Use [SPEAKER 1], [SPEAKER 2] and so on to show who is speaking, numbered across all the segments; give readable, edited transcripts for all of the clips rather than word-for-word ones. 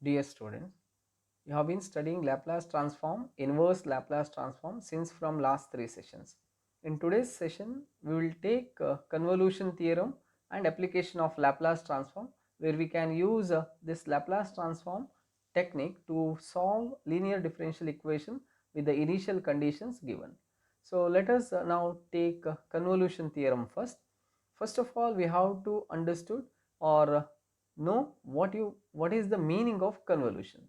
[SPEAKER 1] Dear students, you have been studying Laplace transform, inverse Laplace transform since from last 3 sessions. In today's session, we will take convolution theorem and application of Laplace transform, where we can use this Laplace transform technique to solve linear differential equation with the initial conditions given. So let us now take convolution theorem first. First of all, we have to understood or know what is the meaning of convolution,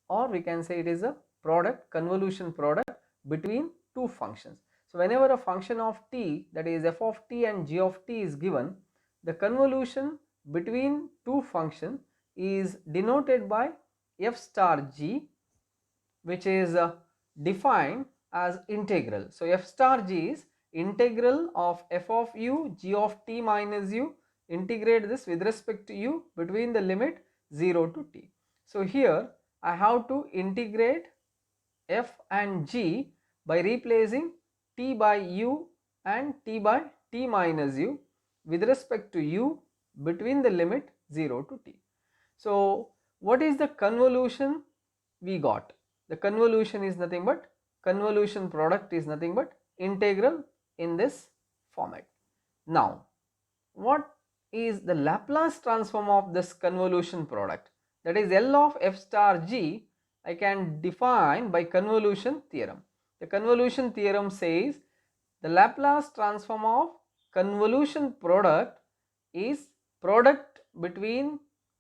[SPEAKER 1] or we can say it is a product, convolution product between two functions. So whenever a function of t, that is f of t and g of t, is given, the convolution between two functions is denoted by f star g, which is defined as integral. So f star g is integral of f of u g of t minus u, integrate this with respect to u between the limit 0 to t. So here I have to integrate f and g by replacing t by u and t by t minus u with respect to u between the limit 0 to t. So what is the convolution we got? The convolution is nothing but, convolution product is nothing but integral in this format. Now what is the Laplace transform of this convolution product? That is L of f star g, I can define by convolution theorem. The convolution theorem says the Laplace transform of convolution product is product between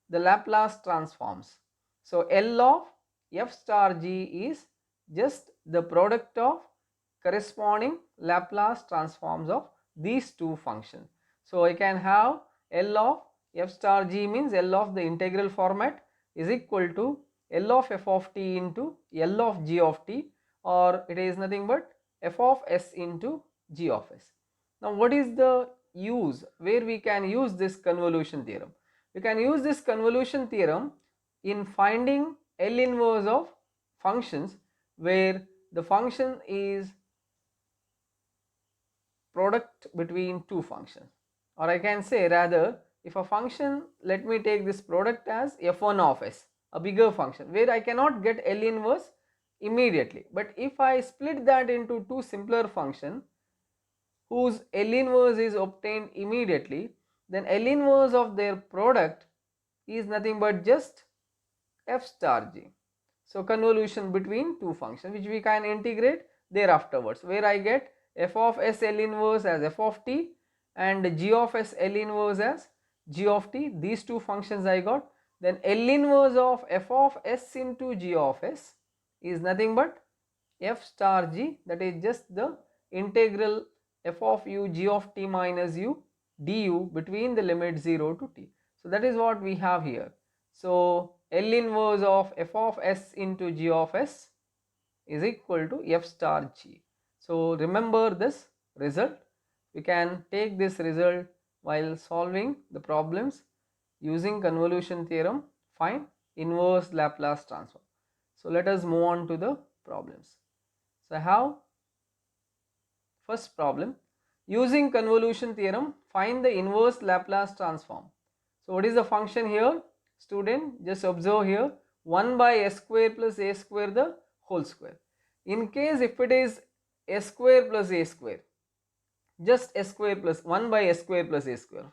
[SPEAKER 1] the Laplace transforms. So L of f star g is just the product of corresponding Laplace transforms of these two functions. So I can have L of f star g means L of the integral format is equal to L of f of t into L of g of t, or it is nothing but f of s into g of s. Now what is the use where we can use this convolution theorem? We can use this convolution theorem in finding L inverse of functions where the function is product between two functions, or I can say rather, if a function, let me take this product as f1 of s, a bigger function where I cannot get L inverse immediately, but if I split that into two simpler functions whose L inverse is obtained immediately, then L inverse of their product is nothing but just f star g. So convolution between two functions which we can integrate thereafterwards, where I get f of s L inverse as f of t and g of s L inverse as g of t. These two functions I got. Then L inverse of f of s into g of s is nothing but f star g, that is just the integral f of u g of t minus u du between the limit 0 to t. So that is what we have here. So L inverse of f of s into g of s is equal to f star g. So remember this result. We can take this result while solving the problems using convolution theorem, find inverse Laplace transform. So let us move on to the problems. So I have first problem, using convolution theorem find the inverse Laplace transform. So what is the function here? Student, just observe here, 1 by s square plus a square the whole square. In case if it is s square plus a square, just s square plus 1 by s square plus a square,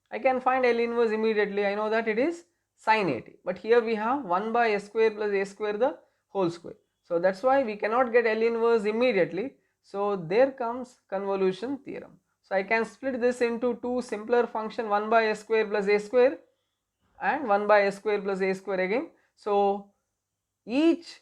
[SPEAKER 1] I can find L inverse immediately. I know that it is sin 80, but here we have 1 by s square plus a square the whole square. So that's why we cannot get L inverse immediately. So there comes convolution theorem. So I can split this into two simpler function, 1 by s square plus a square and 1 by s square plus a square again. So each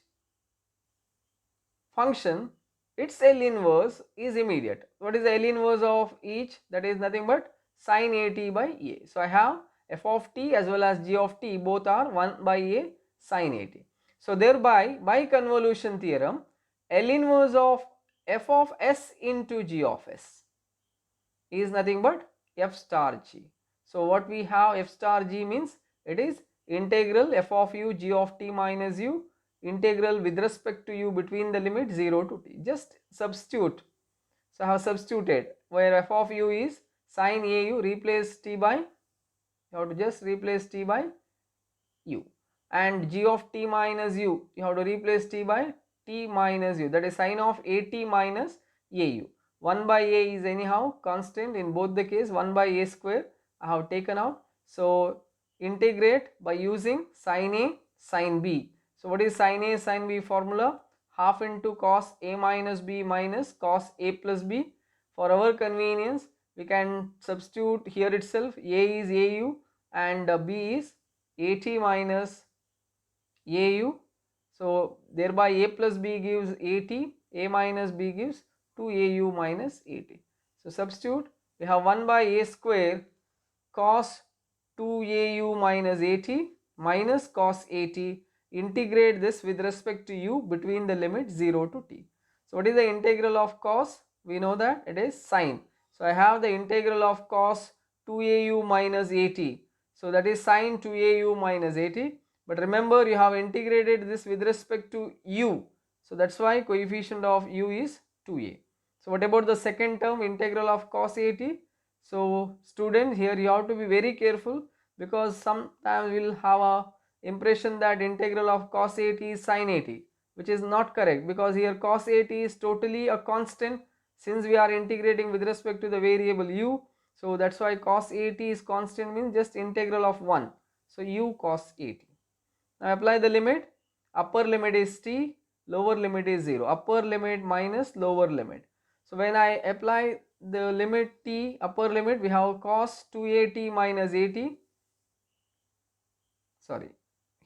[SPEAKER 1] function, its L inverse is immediate. What is the L inverse of each? That is nothing but sin a t by a. So I have f of t as well as g of t, both are 1 by a sin a t. So thereby, by convolution theorem, L inverse of f of s into g of s is nothing but f star g. So what we have, f star g means it is integral f of u g of t minus u, integral with respect to u between the limit 0 to t. Just substitute. So I have substituted where f of u is sin a u, replace t by, you have to just replace t by u, and g of t minus u, you have to replace t by t minus u, that is sine of at minus au. 1 by a is anyhow constant in both the case, 1 by a square I have taken out. So integrate by using sin a sin b. So what is sin a sin b formula? Half into cos a minus b minus cos a plus b. For our convenience we can substitute here itself, a is au and b is at minus au. So thereby a plus b gives at, a minus b gives 2au minus at. So substitute, we have 1 by a square cos 2au minus at minus cos at. Integrate this with respect to u between the limit 0 to t. So what is the integral of cos? We know that it is sine. So I have the integral of cos 2au minus at. So that is sine 2au minus at. But remember, you have integrated this with respect to u. So that's why coefficient of u is 2a. So what about the second term, integral of cos at? So student, here you have to be very careful, because sometimes we will have a impression that integral of cos at is sin at, which is not correct, because here cos at is totally a constant since we are integrating with respect to the variable u. So that's why cos at is constant, means just integral of 1. So u cos at. Now apply the limit. Upper limit is t, lower limit is 0. Upper limit minus lower limit. So when I apply the limit t, upper limit, we have cos 2at minus at. Sorry,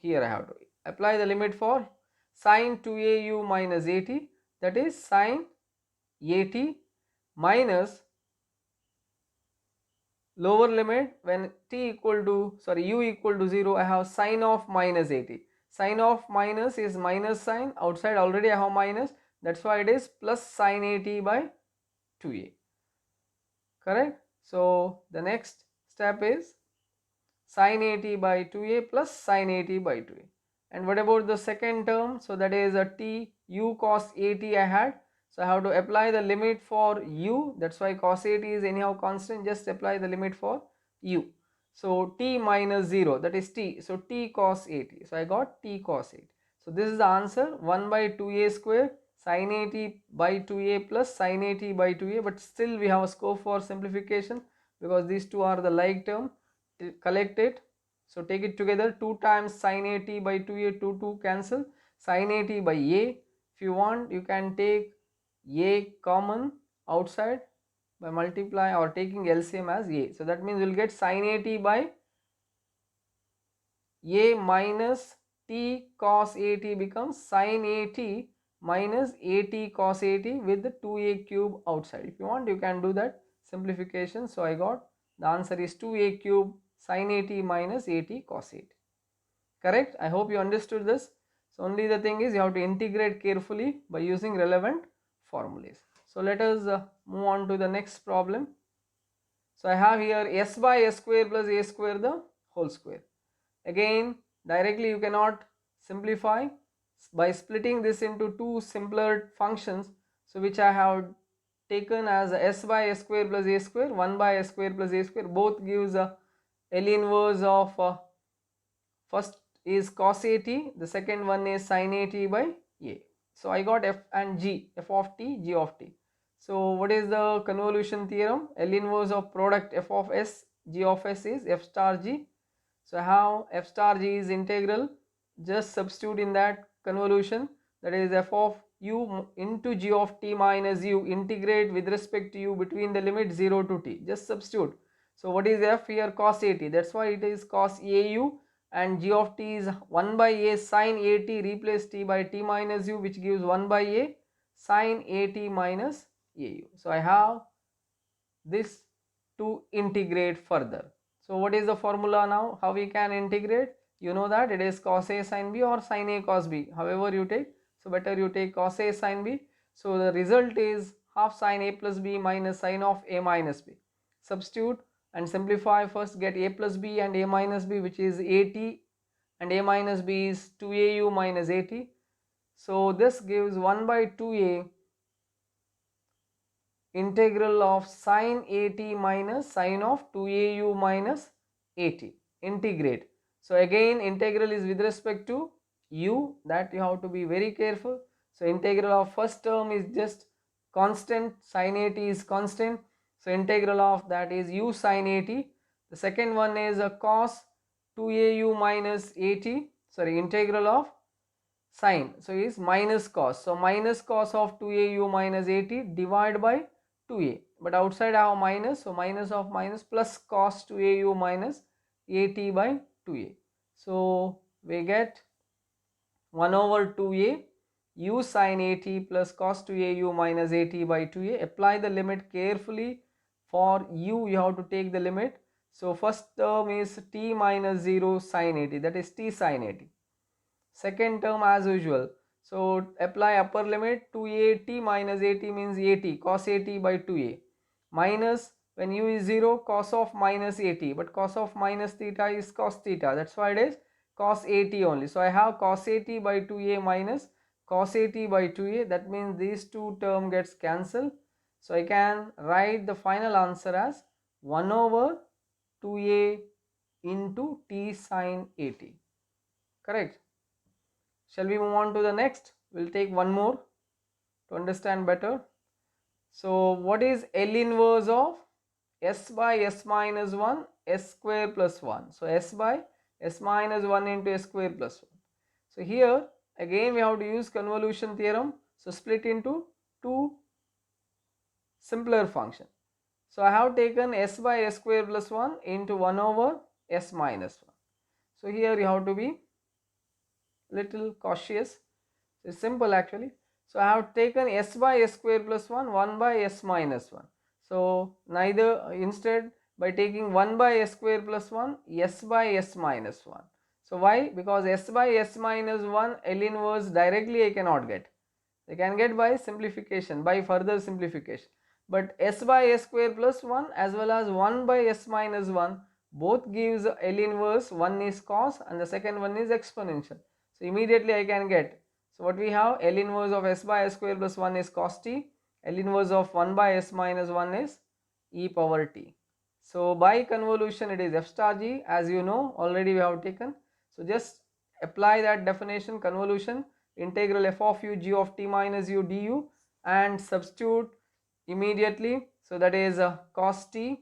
[SPEAKER 1] here I have to apply the limit for sin 2au minus at, that is sin at minus lower limit, when t equal to, u equal to 0, I have sin of minus at. Sin of minus is minus sign, outside already I have minus, that's why it is plus sin at by 2a. Correct? So the next step is sin at by 2a plus sin at by 2a. And what about the second term? So that is a t u cos at I had. So I have to apply the limit for u, that's why cos at is anyhow constant, just apply the limit for u. So t minus 0, that is t, so t cos at, so I got t cos at. So this is the answer, 1 by 2a square sin at by 2a plus sin at by 2a, but still we have a scope for simplification because these two are the like term. Collect it. So take it together, 2 times sin at by 2a, 2 cancel, sin at by a. If you want, you can take a common outside by multiply or taking LCM as a. So that means we will get sin at by a minus t cos at becomes sin at minus at cos at with the 2a cube outside. If you want, you can do that simplification. So I got the answer is 2a cube sin at minus at cos at. Correct? I hope you understood this. So only the thing is you have to integrate carefully by using relevant formulas. So let us move on to the next problem. So I have here s by s square plus a square the whole square. Again, directly you cannot simplify by splitting this into two simpler functions. So which I have taken as s by s square plus a square, 1 by s square plus a square, both gives a L inverse of first is cos at, the second one is sin at by a. So I got f and g, f of t, g of t. So what is the convolution theorem? L inverse of product f of s, g of s is f star g. So how f star g is integral, just substitute in that convolution, that is f of u into g of t minus u, integrate with respect to u between the limit 0 to t, just substitute. So what is f here? Cos at, that's why it is cos au, and g of t is 1 by a sin at, replace t by t minus u, which gives 1 by a sin at minus au. So I have this to integrate further. So what is the formula now? How we can integrate? You know that it is cos a sin b or sin a cos b, however you take. So better you take cos a sin b. So the result is half sin a plus b minus sin of a minus b. Substitute and simplify. First get a plus b and a minus b, which is at, and a minus b is 2au minus at. So this gives 1 by 2a integral of sin at minus sin of 2au minus at. Integrate. So again integral is with respect to u, that you have to be very careful. So integral of first term is just constant, sin 80 is constant, so integral of that is u sin 80. The second one is a cos 2au minus 80, sorry, integral of sine, so is minus cos, so minus cos of 2au minus 80 divided by 2a, but outside I have minus, so minus of minus plus cos 2au minus 80 by 2a. So we get 1 over 2a u sin 80 plus cos 2au minus 80 by 2a. Apply the limit carefully. For u you have to take the limit. So first term is t minus 0 sin 80, that is t sin 80. Second term as usual, so apply upper limit, 2a t minus 80 means 80 cos 80 by 2a, minus when u is 0 cos of minus 80, but cos of minus theta is cos theta, that's why it is cos 80 only. So I have cos 80 by 2a minus cos 80 by 2a, that means these two term gets cancelled. So I can write the final answer as 1 over 2a into t sin 80, correct. Shall we move on to the next? We'll take one more to understand better. So what is L inverse of s by s minus 1 s square plus 1? So s by s minus 1 into s square plus 1. So here again we have to use convolution theorem. So split into two simpler function. So I have taken s by s square plus 1 into 1 over s minus 1. So here you have to be little cautious. It's simple actually. So I have taken s by s square plus 1, 1 by s minus 1. So neither, instead by taking 1 by s square plus 1, s by s minus 1. So why? Because s by s minus 1 L inverse directly I cannot get. I can get by simplification, by further simplification. But s by s square plus 1 as well as 1 by s minus 1 both gives L inverse, one is cos and the second one is exponential. So immediately I can get. So what we have, L inverse of s by s square plus 1 is cos t, L inverse of 1 by s minus 1 is e power t. So by convolution it is f star g, as you know already we have taken. So just apply that definition, convolution, integral f of u g of t minus u du, and substitute immediately. So that is cos t,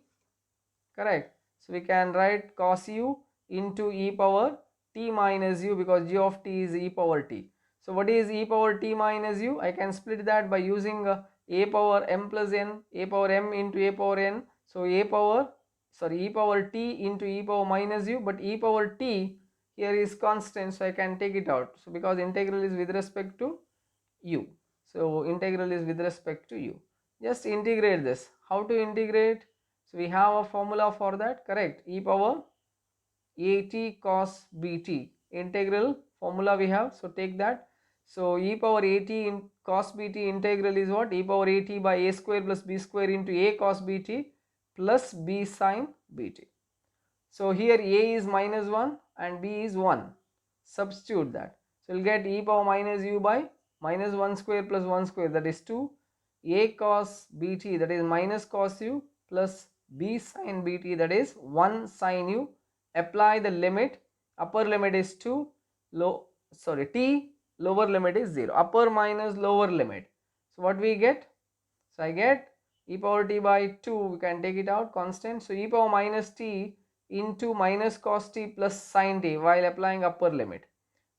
[SPEAKER 1] correct. So we can write cos u into e power t minus u, because g of t is e power t. So what is e power t minus u? I can split that by using a power m plus n, a power m into a power n. So e power t into e power minus u, but e power t here is constant, so I can take it out. So because integral is with respect to u, so integral is with respect to u. Just integrate this. How to integrate? So we have a formula for that, correct. E power at cos bt, integral formula we have, so take that. So e power at in cos bt integral is what? E power at by a square plus b square into a cos bt plus b sin bt. So here a is minus 1 and b is 1. Substitute that. So we'll get e power minus u by minus 1 square plus 1 square, that is 2. A cos bt, that is minus cos u, plus b sin bt, that is 1 sin u. Apply the limit. Upper limit is 2, t, lower limit is 0. Upper minus lower limit. So what we get? So I get e power t by 2, we can take it out, constant. So e power minus t into minus cos t plus sin t while applying upper limit.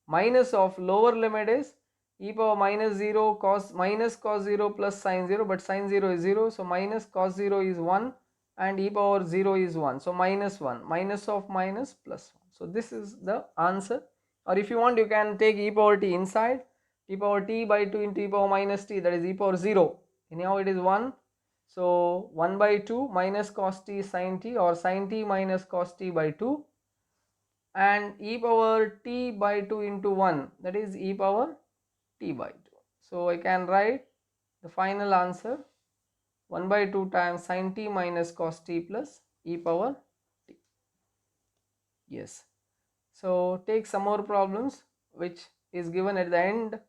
[SPEAKER 1] Minus of lower limit is e power minus 0 cos minus cos 0 plus sin 0, but sin 0 is 0, so minus cos 0 is 1 and e power 0 is 1, so minus 1, minus of minus plus 1. So this is the answer. Or if you want, you can take e power t inside, e power t by 2 into e power minus t, that is e power 0. Anyhow it is 1. So 1 by 2 minus cos t sin t, or sin t minus cos t by 2, and e power t by 2 into 1, that is e power t by 2. So I can write the final answer 1 by 2 times sin t minus cos t plus e power t. Yes. So take some more problems which is given at the end.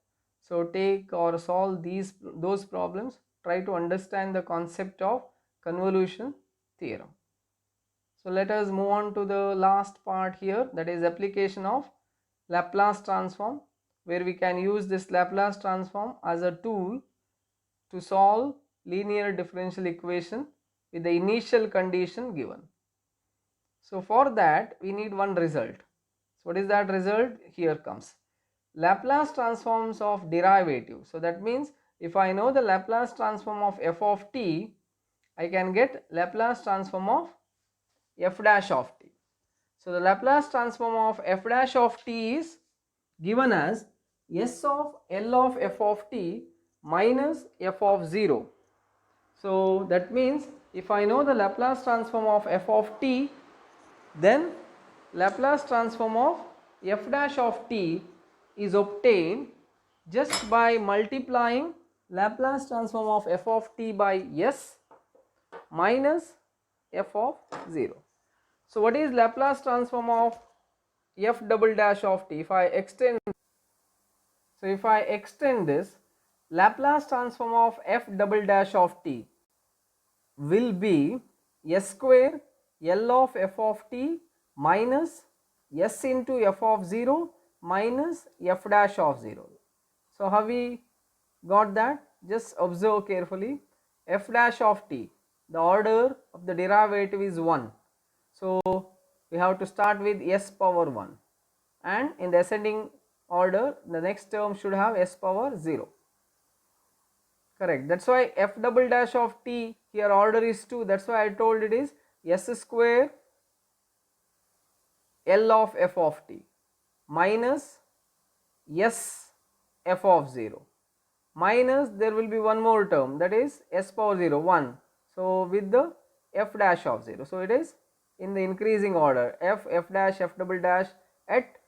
[SPEAKER 1] So take or solve those problems. Try to understand the concept of convolution theorem. So let us move on to the last part here, that is application of Laplace transform, where we can use this Laplace transform as a tool to solve linear differential equation with the initial condition given. So for that we need one result. So what is that result? Here comes Laplace transforms of derivative. So that means if I know the Laplace transform of f of t, I can get Laplace transform of f dash of t. So the Laplace transform of f dash of t is given as s of L of f of t minus f of 0. So that means if I know the Laplace transform of f of t, then Laplace transform of f dash of t is obtained just by multiplying Laplace transform of f of t by s minus f of 0. So what is Laplace transform of f double dash of t? If I extend this, Laplace transform of f double dash of t will be s square L of f of t minus s into f of 0 minus f dash of 0. So how we got that? Just observe carefully. F dash of t, the order of the derivative is 1. So we have to start with s power 1, and in the ascending order the next term should have s power 0. Correct. That's why f double dash of t here order is 2. That's why I told it is s square L of f of t minus s f of 0 minus there will be one more term, that is s power 0 1. So with the f dash of 0. So it is in the increasing order f dash f double dash at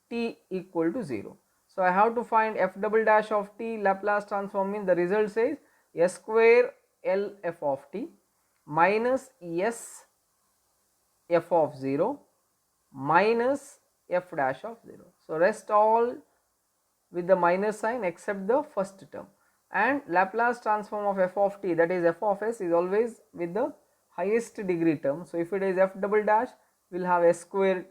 [SPEAKER 1] t equal to 0. So I have to find f double dash of t Laplace transform, means the result says s square L f of t minus s f of 0 minus f dash of 0. So rest all with the minus sign except the first term, and Laplace transform of f of t, that is f of s, is always with the highest degree term. So if it is f double dash, we will have s square.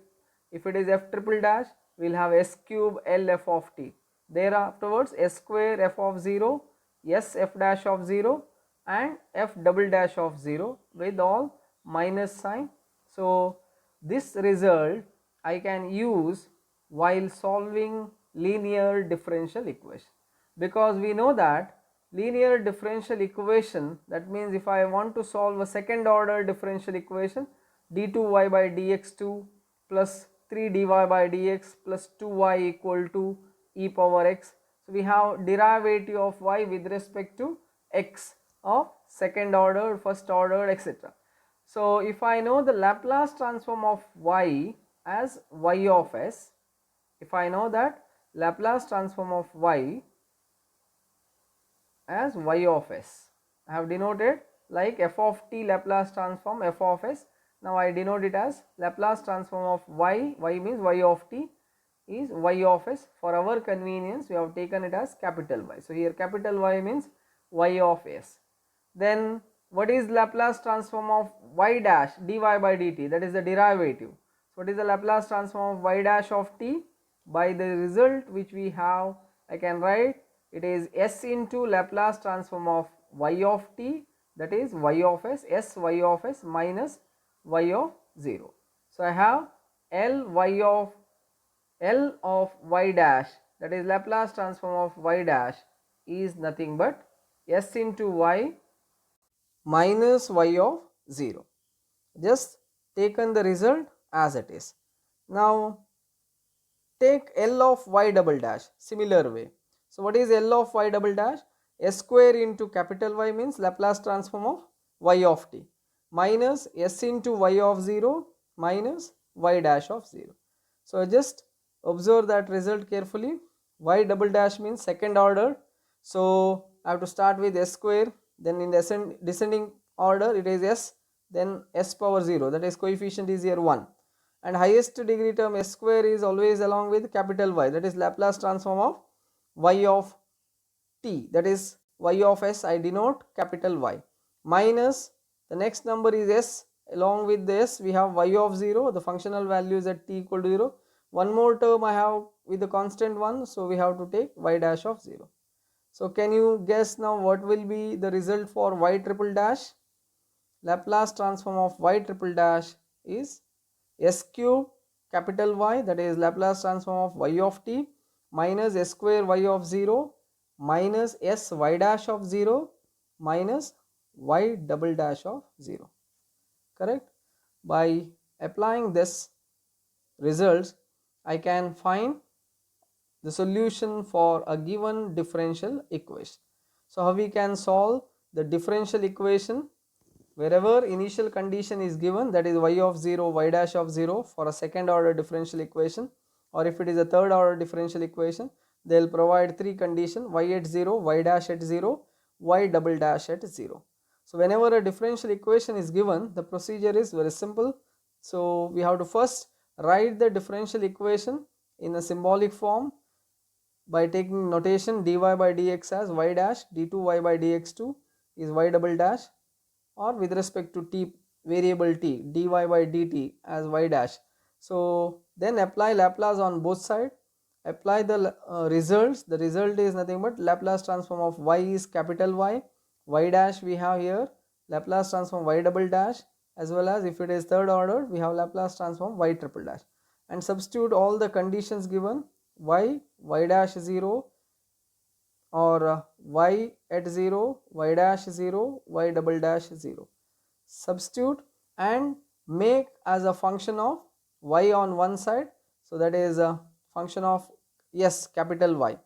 [SPEAKER 1] If it is f triple dash, we will have s cube L f of t. There afterwards s square f of 0, s f dash of 0 and f double dash of 0 with all minus sign. So this result I can use while solving linear differential equation, because we know that linear differential equation, that means if I want to solve a second order differential equation, d2y by dx2 plus 3dy by dx plus 2y equal to e power x. So we have derivative of y with respect to x of second order, first order, etc. So if I know the Laplace transform of y as y of s, if I know that Laplace transform of y as y of s, I have denoted like f of t Laplace transform f of s. Now I denote it as Laplace transform of y, y means y of t is y of s. For our convenience we have taken it as capital Y. So here capital Y means y of s. Then what is Laplace transform of y dash dy by dt, that is the derivative. So what is the Laplace transform of y dash of t? By the result which we have, I can write it is s into Laplace transform of y of t, that is y of s, s y of s minus y of 0. So I have L of y dash, that is Laplace transform of y dash, is nothing but s into y minus y of 0. Just taken the result as it is. Now take L of y double dash similar way. So what is L of y double dash? S square into capital Y means Laplace transform of y of t minus s into y of 0 minus y dash of 0. So just observe that result carefully. Y double dash means second order. So I have to start with s square, then in the descending order it is s, then s power 0, that is coefficient is here 1, and highest degree term s square is always along with capital Y, that is Laplace transform of y of t, that is y of s, I denote capital Y, minus the next number is along with this we have y of 0, the functional value is at t equal to 0. One more term I have with the constant one, so we have to take y dash of 0. So can you guess now what will be the result for y triple dash? Laplace transform of y triple dash is s cube capital Y, that is Laplace transform of y of t, minus s square y of 0 minus s y dash of 0 minus y double dash of 0. Correct? By applying this results, I can find the solution for a given differential equation. So how we can solve the differential equation? Wherever initial condition is given, that is y of 0, y dash of 0 for a second order differential equation, or if it is a third order differential equation, they will provide three conditions: y at 0, y dash at 0, y double dash at 0. So whenever a differential equation is given, the procedure is very simple. So we have to first write the differential equation in a symbolic form by taking notation dy by dx as y dash, d2y by dx2 is y double dash, or with respect to t variable t, dy by dt as y dash. So then apply Laplace on both sides, apply the results. The result is nothing but Laplace transform of y is capital Y, y dash we have here Laplace transform y double dash, as well as if it is third order we have Laplace transform y triple dash, and substitute all the conditions given: y dash 0, or y at 0, y dash 0, y double dash 0. Substitute and make as a function of y on one side, so that is a function of capital Y,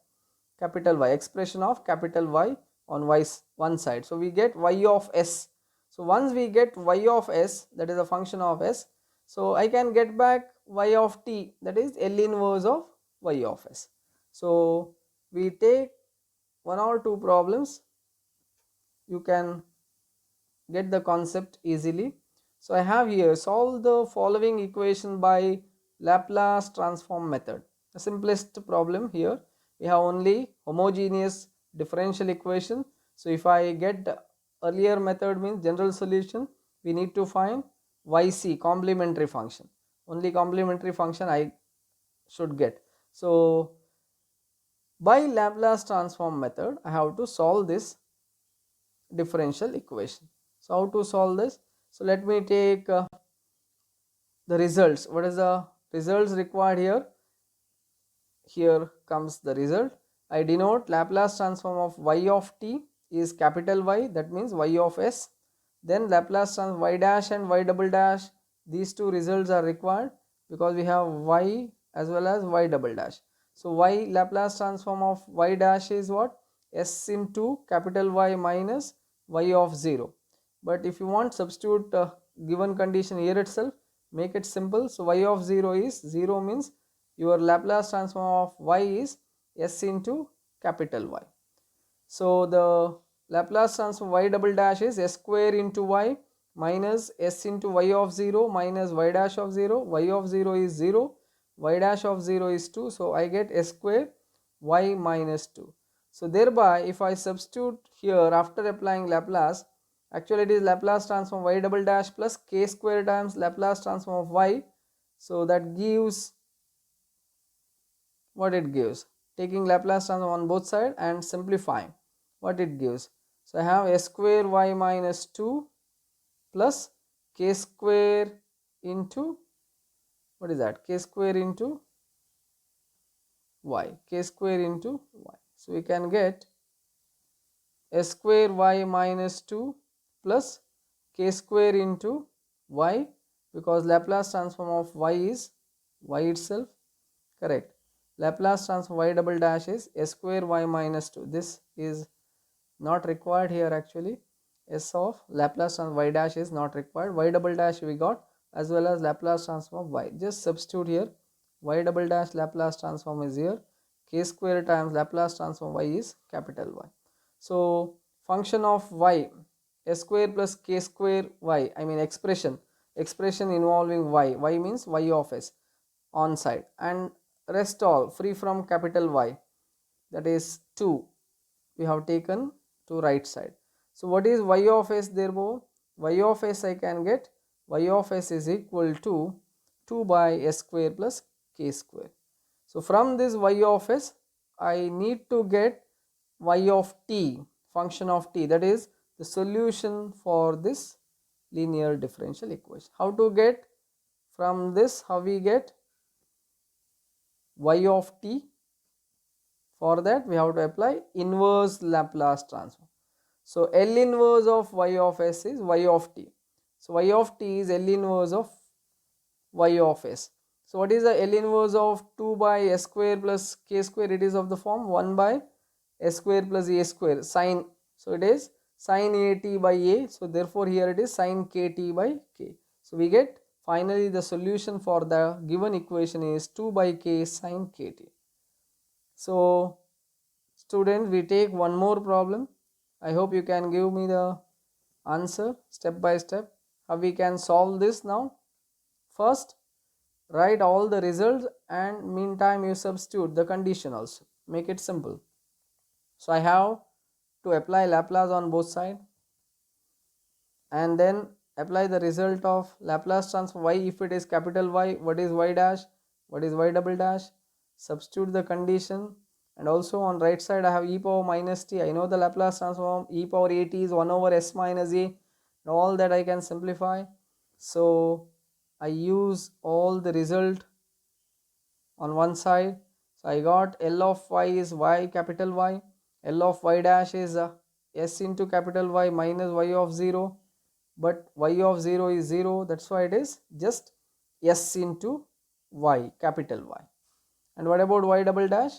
[SPEAKER 1] expression of capital Y on one side. So we get y of s. So once we get y of s, that is a function of s, so I can get back y of t, that is L inverse of y of s. So we take one or two problems, you can get the concept easily. So I have here solve the following equation by Laplace transform method. The simplest problem here, we have only homogeneous differential equation. So if I get the earlier method means general solution, we need to find yc complementary function. Only complementary function I should get. So by Laplace transform method, I have to solve this differential equation. So how to solve this? So let me take the results. What is the results required here? Here comes the result. I denote Laplace transform of y of t is capital Y, that means y of s. Then Laplace transform y dash and y double dash, these two results are required because we have y as well as y double dash. So y Laplace transform of y dash is what? S into capital Y minus y of 0. But if you want, substitute given condition here itself, make it simple. So y of 0 is 0 means your Laplace transform of y is s into capital Y. So the Laplace transform y double dash is s square into y minus s into y of 0 minus y dash of 0. Y of 0 is 0, y dash of 0 is 2. So I get s square y minus 2. So thereby if I substitute here after applying Laplace, actually it is Laplace transform y double dash plus k square times Laplace transform of y. So that gives what it gives. Taking Laplace transform on both sides and simplifying, what it gives. So I have s square y minus 2 plus k square into, what is that, k square into y, k square into y. So we can get s square y minus 2 plus k square into y, because Laplace transform of y is y itself. Correct. Laplace transform y double dash is s square y minus 2. This is not required here actually. S of Laplace transform y dash is not required. Y double dash we got, as well as Laplace transform of y. Just substitute here. Y double dash Laplace transform is here. K square times Laplace transform y is capital Y. So function of y, s square plus k square y, I mean expression involving y means y of s on side, and rest all free from capital Y, that is 2 we have taken to right side. So what is y of s therefore? Y of s I can get y of s is equal to 2 by s square plus k square. So from this y of s I need to get y of t, function of t, that is the solution for this linear differential equation. How to get from this? How we get y of t? For that we have to apply inverse Laplace transform. So L inverse of y of s is y of t. So y of t is L inverse of y of s. So what is the L inverse of 2 by s square plus k square? It is of the form 1 by s square plus a square sin. So it is sin at by a. So therefore here it is sin kt by k. So we get finally the solution for the given equation is 2 by k sin kt. So students, we take one more problem. I hope you can give me the answer step by step how we can solve this now. First, write all the results and meantime you substitute the condition also. Make it simple. So I have to apply Laplace on both sides and then apply the result of Laplace transform y if it is capital Y, what is y dash, what is y double dash, substitute the condition. And also on right side I have e power minus t. I know the Laplace transform e power at is 1 over s minus a. All that I can simplify. So I use all the result on one side. So I got L of y is y capital Y, L of y dash is s into capital Y minus y of 0, but y of 0 is 0, that's why it is just s into y capital Y. And what about y double dash?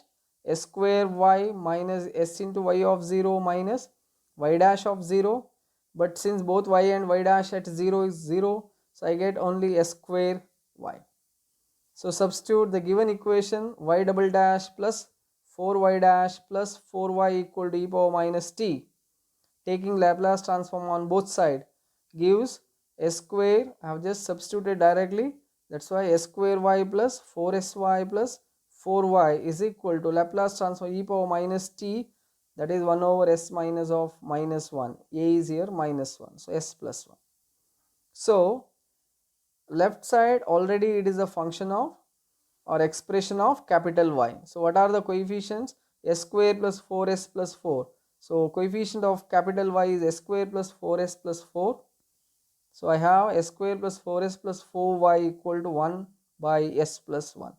[SPEAKER 1] S square y minus s into y of 0 minus y dash of 0, but since both y and y dash at 0 is 0, so I get only s square y. So substitute the given equation y double dash plus 4y dash plus 4y equal to e power minus t. Taking Laplace transform on both sides gives s square. I have just substituted directly. That's why s square y plus 4sy plus 4y is equal to Laplace transform e power minus t, that is 1 over s minus of minus 1. A is here minus 1. So s plus 1. So left side already it is a function of or expression of capital Y. So what are the coefficients? S square plus 4s plus 4. So coefficient of capital Y is s square plus 4s plus 4. So I have s square plus 4s plus 4y equal to 1 by s plus 1.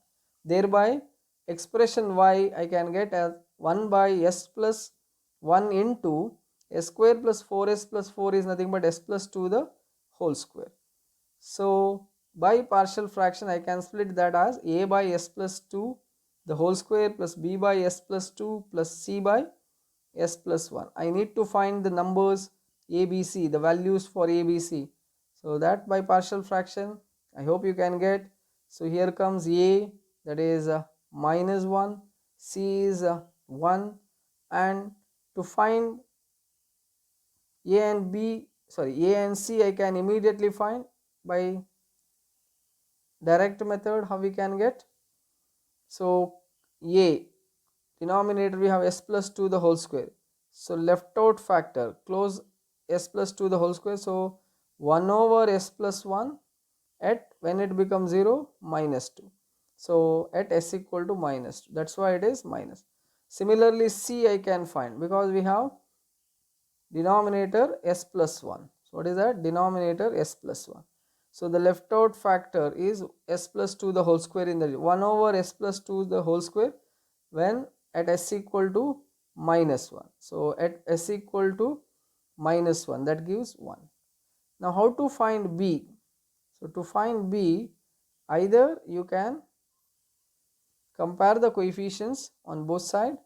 [SPEAKER 1] Thereby expression y I can get as 1 by s plus 1 into s square plus 4s plus 4 is nothing but s plus 2 the whole square. So by partial fraction I can split that as a by s plus 2 the whole square plus b by s plus 2 plus c by s plus 1. I need to find the numbers a, b, c, the values for a, b, c. So that by partial fraction I hope you can get. So here comes a, that is minus 1, c is 1, and to find a and b, sorry, a and c I can immediately find by direct method. How we can get? So a denominator we have s plus 2 the whole square, so left out factor close s plus 2 the whole square, so 1 over s plus 1 at when it becomes 0 minus 2, so at s equal to minus 2, that's why it is minus. Similarly c I can find because we have denominator s plus 1. So what is that? Denominator s plus 1. So the left out factor is s plus 2 the whole square in the 1 over s plus 2 the whole square when at s equal to minus 1. So at s equal to minus 1, that gives 1. Now how to find b? So to find b, either you can compare the coefficients on both sides,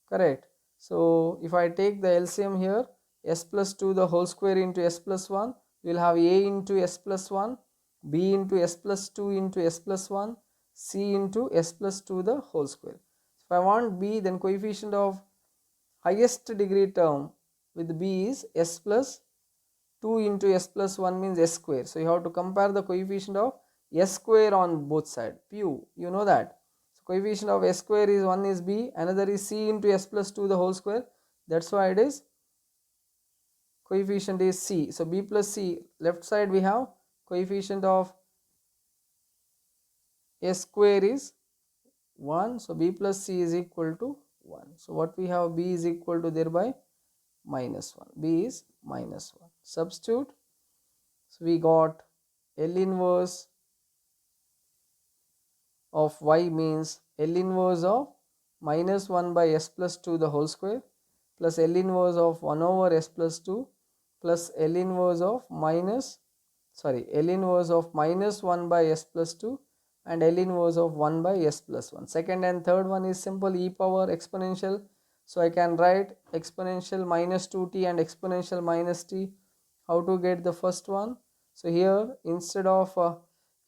[SPEAKER 1] correct? So if I take the LCM here, s plus 2 the whole square into s plus 1, we will have a into s plus 1, b into s plus 2 into s plus 1, c into s plus 2 the whole square. If I want b, then coefficient of highest degree term with b is s plus 2 into s plus 1 means s square. So you have to compare the coefficient of s square on both sides. Pu, you know that. So coefficient of s square is 1 is b, another is c into s plus 2 the whole square. That's why it is coefficient is c. So b plus c, left side we have coefficient of s square is 1. So b plus c is equal to 1. So what we have, b is equal to thereby minus 1. B is minus 1. Substitute. So we got L inverse of y means L inverse of minus 1 by s plus 2 the whole square plus L inverse of 1 over s plus 2 plus L inverse of L inverse of minus 1 by s plus 2 and L inverse of 1 by s plus 1. Second and third one is simple, e power exponential. So I can write exponential minus 2t and exponential minus t. How to get the first one? So here instead of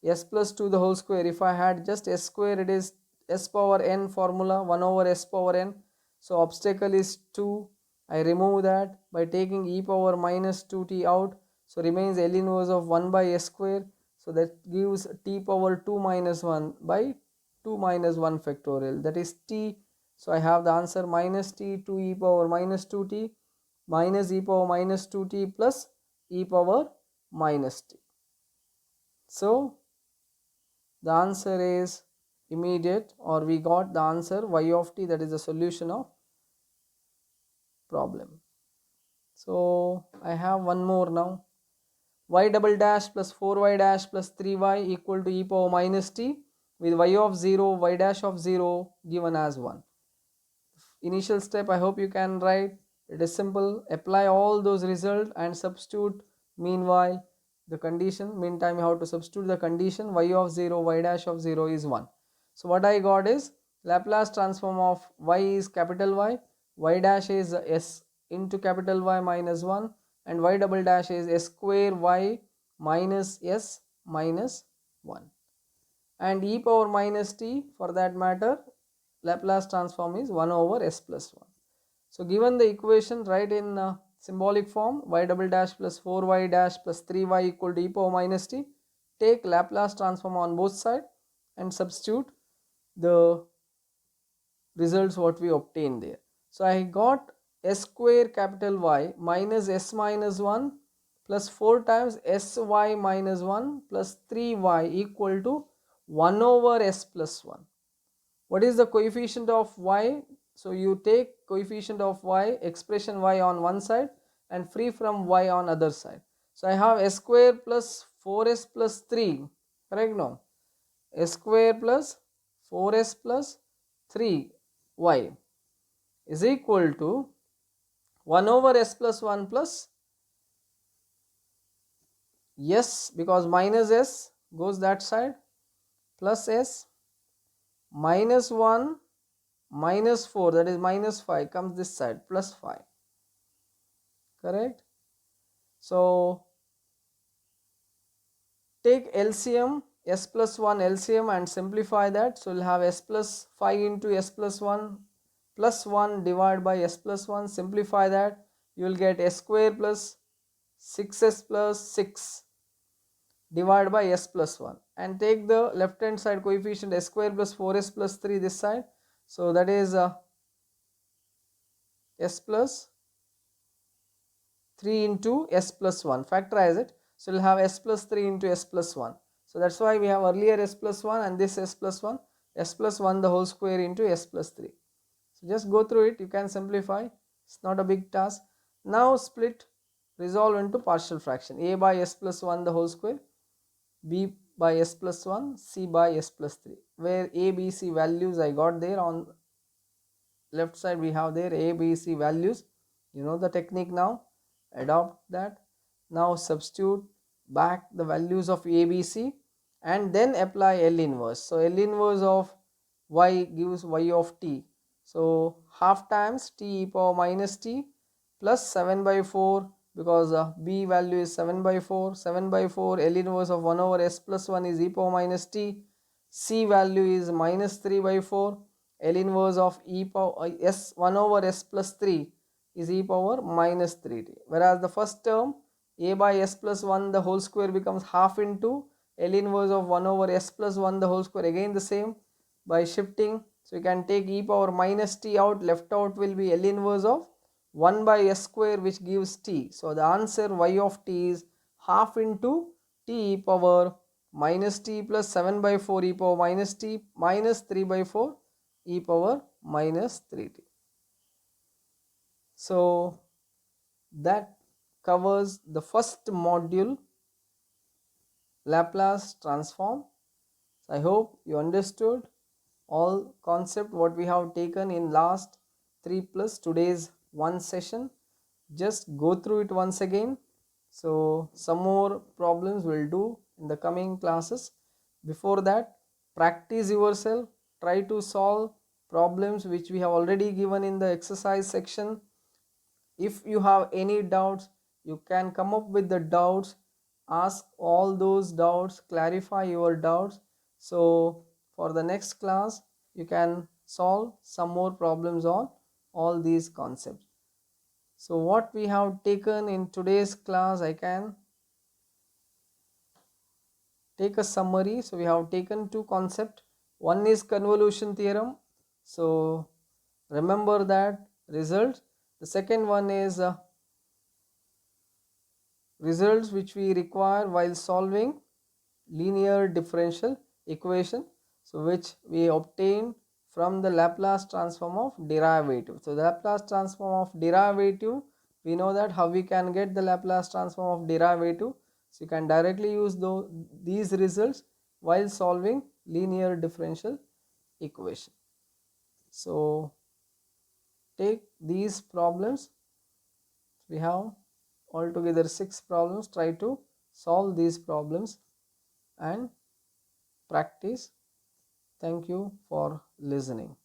[SPEAKER 1] s plus 2 the whole square, if I had just s square, it is s power n formula, 1 over s power n. So obstacle is 2. I remove that by taking e power minus 2t out. So remains L inverse of 1 by s square. So that gives t power 2 minus 1 by 2 minus 1 factorial, that is t. So I have the answer minus t 2 e power minus 2t minus e power minus 2t plus e power minus t. So the answer is immediate, or we got the answer y of t, that is the solution of problem. So I have one more now. Y double dash plus 4y dash plus 3y equal to e power minus t with y of 0, y dash of 0 given as 1. Initial step, I hope you can write. It is simple. Apply all those results and substitute meanwhile the condition. Meantime you have to substitute the condition. Y of 0, y dash of 0 is 1. So what I got is Laplace transform of y is capital Y dash is s into capital Y minus 1, and y double dash is s square y minus s minus 1, and e power minus t, for that matter, Laplace transform is 1 over s plus 1. So given the equation, write in symbolic form, y double dash plus 4y dash plus 3y equal to e power minus t. Take Laplace transform on both sides and substitute the results what we obtained there. So I got s square capital Y minus s minus 1 plus 4 times sy minus 1 plus 3y equal to 1 over s plus 1. What is the coefficient of y? So you take coefficient of y, expression y on one side and free from y on other side. So I have s square plus 4s plus 3, correct? No, s square plus 4s plus 3y is equal to 1 over s plus 1 plus s, because minus s goes that side, plus s minus 1 minus 4, that is minus 5, comes this side, plus 5, correct? So take LCM, s plus 1 LCM, and simplify that. So we'll have s plus 5 into s plus 1 plus 1 divided by s plus 1. Simplify that, you will get s square plus 6s plus 6 divided by s plus 1, and take the left hand side coefficient s square plus 4s plus 3 this side. So that is s plus 3 into s plus 1, factorize it. So we'll have s plus 3 into s plus 1. So that's why we have earlier s plus 1 and this s plus 1, s plus 1 the whole square into s plus 3. So just go through it, you can simplify, it's not a big task. Now split, resolve into partial fraction. A by s plus 1 the whole square, b by s plus 1, c by s plus 3, where a, b, c values I got there. On left side we have there a, b, c values. You know the technique now, adopt that. Now substitute back the values of a, b, c, and then apply L inverse. So L inverse of y gives y of t. So half times t e power minus t plus 7 by 4, because b value is 7 by 4. 7 by 4, L inverse of 1 over s plus 1 is e power minus t. C value is minus 3 by 4. L inverse of e power s 1 over s plus 3 is e power minus 3t. Whereas the first term, a by s plus 1 the whole square, becomes half into L inverse of 1 over s plus 1 the whole square, again the same by shifting. So you can take e power minus t out, left out will be L inverse of 1 by s square, which gives t. So the answer y of t is half into t e power minus t plus 7 by 4 e power minus t minus 3 by 4 e power minus 3t. So that covers the first module, Laplace transform. I hope you understood all concept what we have taken in last 3 plus today's one session. Just go through it once again. So some more problems we'll do in the coming classes. Before that, practice yourself, try to solve problems which we have already given in the exercise section. If you have any doubts, you can come up with the doubts, ask all those doubts, clarify your doubts. So for the next class you can solve some more problems on all these concepts. So what we have taken in today's class, I can take a summary. So we have taken two concepts. One is convolution theorem, so remember that result. The second one is results which we require while solving linear differential equation, so which we obtain from the Laplace transform of derivative. So the Laplace transform of derivative, we know that how we can get the Laplace transform of derivative. So you can directly use these results while solving linear differential equation. So take these problems, we have altogether 6 problems. Try to solve these problems and practice. Thank you for listening.